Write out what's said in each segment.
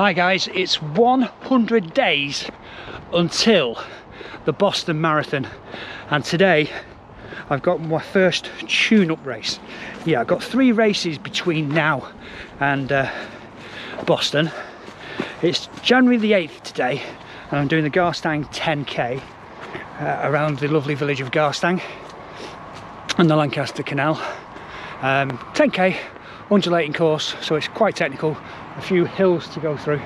Hi guys, it's 100 days until the Boston Marathon, and today I've got my first tune-up race. Yeah, I've got 3 races between now and Boston. It's January the 8th today, and I'm doing the Garstang 10K around the lovely village of Garstang and the Lancaster Canal. 10K, undulating course, so it's quite technical, a few hills to go through,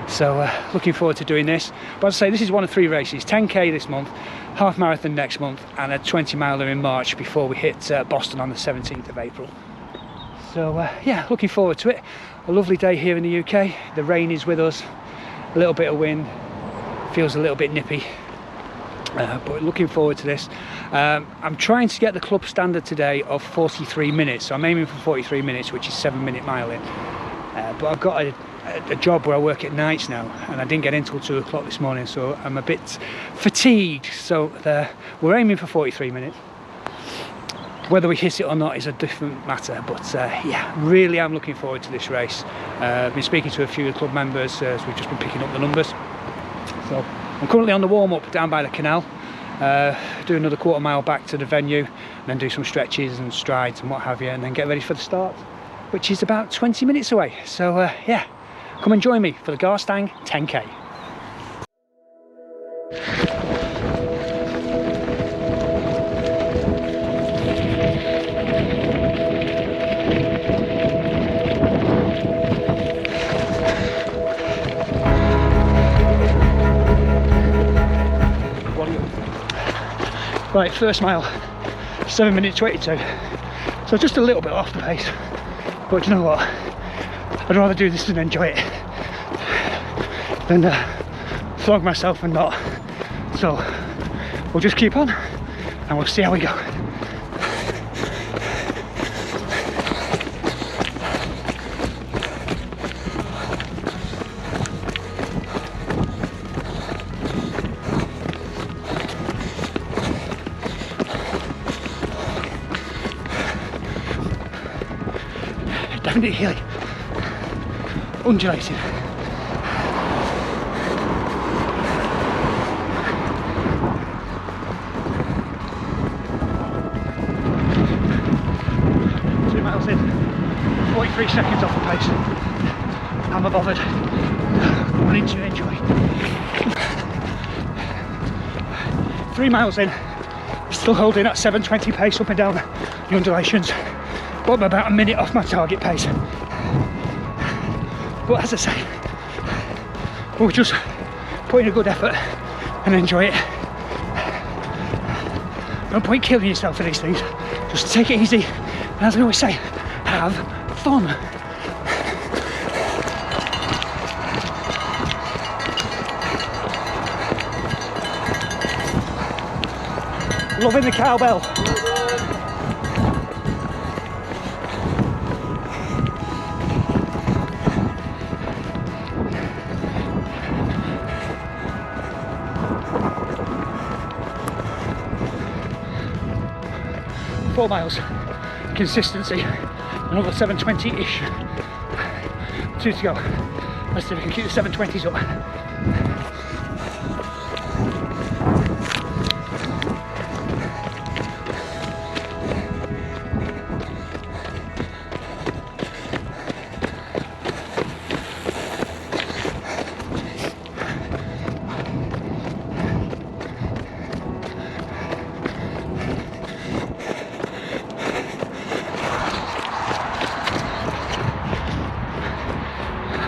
so looking forward to doing this. But as I say, this is one of 3 races: 10K this month, half marathon next month, and a 20-miler in March before we hit Boston on the 17th of April. So yeah, looking forward to it. A lovely day here in the UK. The rain is with us, a little bit of wind, feels a little bit nippy, but looking forward to this. I'm trying to get the club standard today of 43 minutes, so I'm aiming for 43 minutes, which is 7-minute miling. But I've got a job where I work at nights now, and I didn't get in till 2 o'clock this morning, so I'm a bit fatigued. So we're aiming for 43 minutes. Whether we hit it or not is a different matter, but yeah, really am looking forward to this race. I've been speaking to a few of the club members as we've just been picking up the numbers. So I'm currently on the warm-up down by the canal, do another quarter mile back to the venue, and then do some stretches and strides and what have you, and then get ready for the start, which is about 20 minutes away. So yeah, come and join me for the Garstang 10K. Right, first mile, 7 minutes 22, so just a little bit off the pace, but you know what, I'd rather do this and enjoy it than flog myself and not. So we'll just keep on and we'll see how we go. Definitely like undulating. Two miles in, 43 seconds off the pace. I'm not bothered. Wanting to enjoy. 3 miles in, still holding that 7:20 pace up and down the undulations. But I'm about a minute off my target pace. But as I say, we'll just put in a good effort and enjoy it. No point killing yourself for these things. Just take it easy. And as I always say, have fun. Loving the cowbell. Four miles, consistency, another 7:20-ish, 2 to go. Let's see if we can keep the 7:20s up.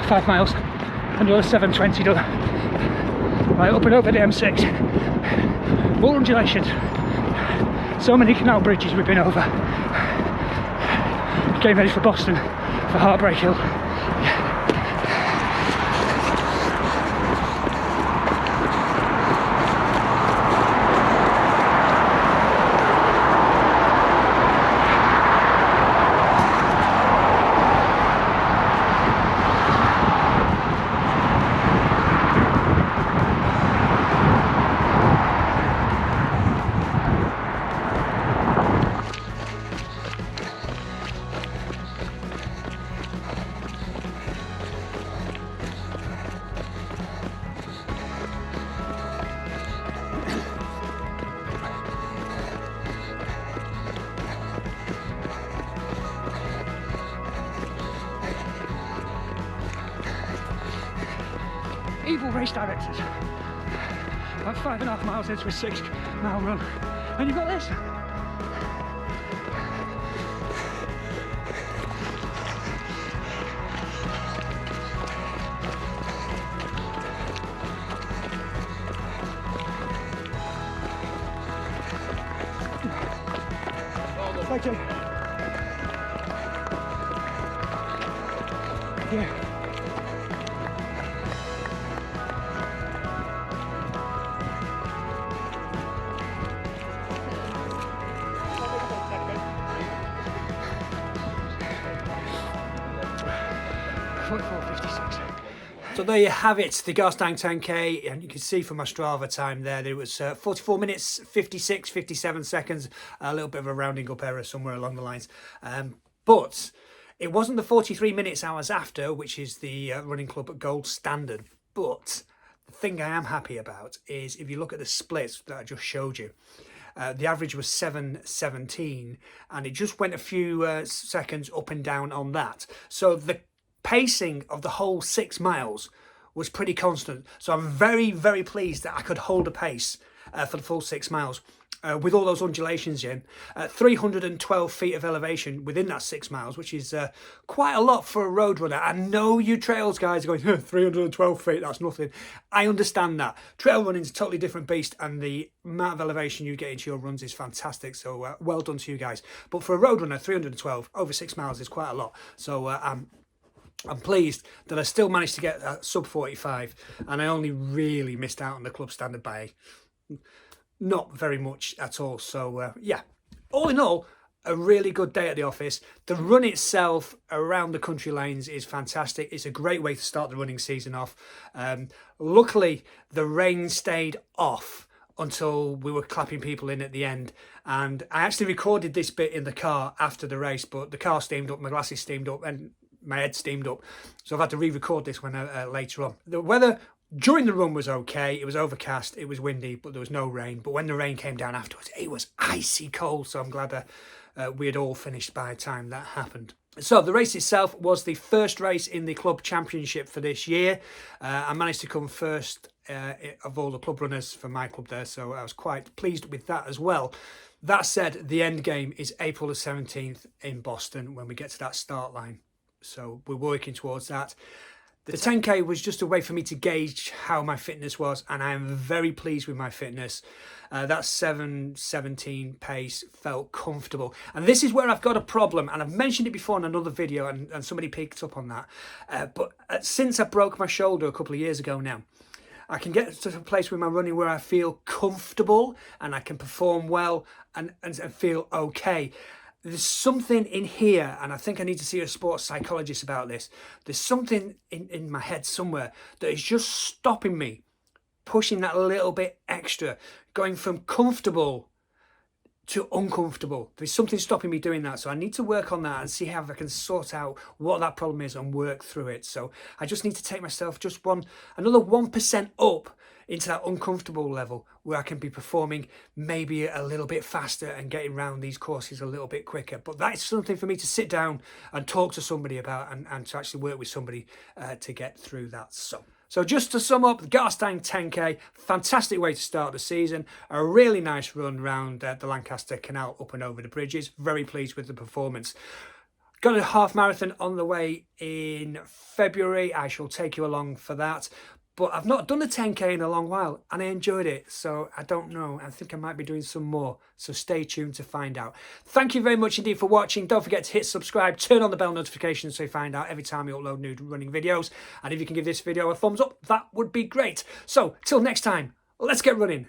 Five miles, another 7:20 done. Right, up and over the M6. More undulations. So many canal bridges we've been over. Getting ready for Boston, for Heartbreak Hill. evil race directors. About 5.5 miles into a 6-mile run, and you've got this. Thank you. Yeah. So there you have it, the Garstang 10K, and you can see from my Strava time there that it was 44 minutes, 57 seconds, a little bit of a rounding up error somewhere along the lines. But it wasn't the 43 minutes I was after, which is the running club at gold standard. But the thing I am happy about is if you look at the splits that I just showed you, the average was 7:17, and it just went a few seconds up and down on that. So the pacing of the whole 6 miles was pretty constant. So I'm very, very pleased that I could hold a pace for the full 6 miles with all those undulations in. 312 feet of elevation within that 6 miles, which is quite a lot for a road runner. I know you trails guys are going, 312 feet, that's nothing. I understand that. Trail running is a totally different beast, and the amount of elevation you get into your runs is fantastic. So well done to you guys. But for a road runner, 312 over 6 miles is quite a lot. So I'm pleased that I still managed to get sub 45, and I only really missed out on the club standard by not very much at all. So yeah, all in all, a really good day at the office. The run itself around the country lanes is fantastic. It's a great way to start the running season off. Luckily, the rain stayed off until we were clapping people in at the end, and I actually recorded this bit in the car after the race, but the car steamed up, my glasses steamed up, and my head steamed up, so I've had to re-record this when later on. The weather during the run was okay. It was overcast, it was windy, but there was no rain. But when the rain came down afterwards, it was icy cold, so I'm glad we had all finished by the time that happened. So the race itself was the first race in the club championship for this year. I managed to come first of all the club runners for my club there, so I was quite pleased with that as well. That said, the end game is April the 17th in Boston when we get to that start line. So we're working towards that. The 10K was just a way for me to gauge how my fitness was, and I am very pleased with my fitness. That 7:17 pace felt comfortable. And this is where I've got a problem, and I've mentioned it before in another video, and somebody picked up on that. But since I broke my shoulder a couple of years ago now, I can get to a place with my running where I feel comfortable and I can perform well and feel okay. There's something in here, and I think I need to see a sports psychologist about this. There's something in my head somewhere that is just stopping me pushing that a little bit extra, going from comfortable to uncomfortable. There's something stopping me doing that, so I need to work on that and see how I can sort out what that problem is and work through it. So I just need to take myself just another 1% up into that uncomfortable level where I can be performing maybe a little bit faster and getting around these courses a little bit quicker. But that's something for me to sit down and talk to somebody about, and to actually work with somebody to get through that. So just to sum up, the Garstang 10K, fantastic way to start the season. A really nice run round the Lancaster Canal up and over the bridges. Very pleased with the performance. Got a half marathon on the way in February. I shall take you along for that. But I've not done a 10K in a long while, and I enjoyed it. So I don't know. I think I might be doing some more. So stay tuned to find out. Thank you very much indeed for watching. Don't forget to hit subscribe, turn on the bell notifications so you find out every time we upload new running videos. And if you can give this video a thumbs up, that would be great. So till next time, let's get running.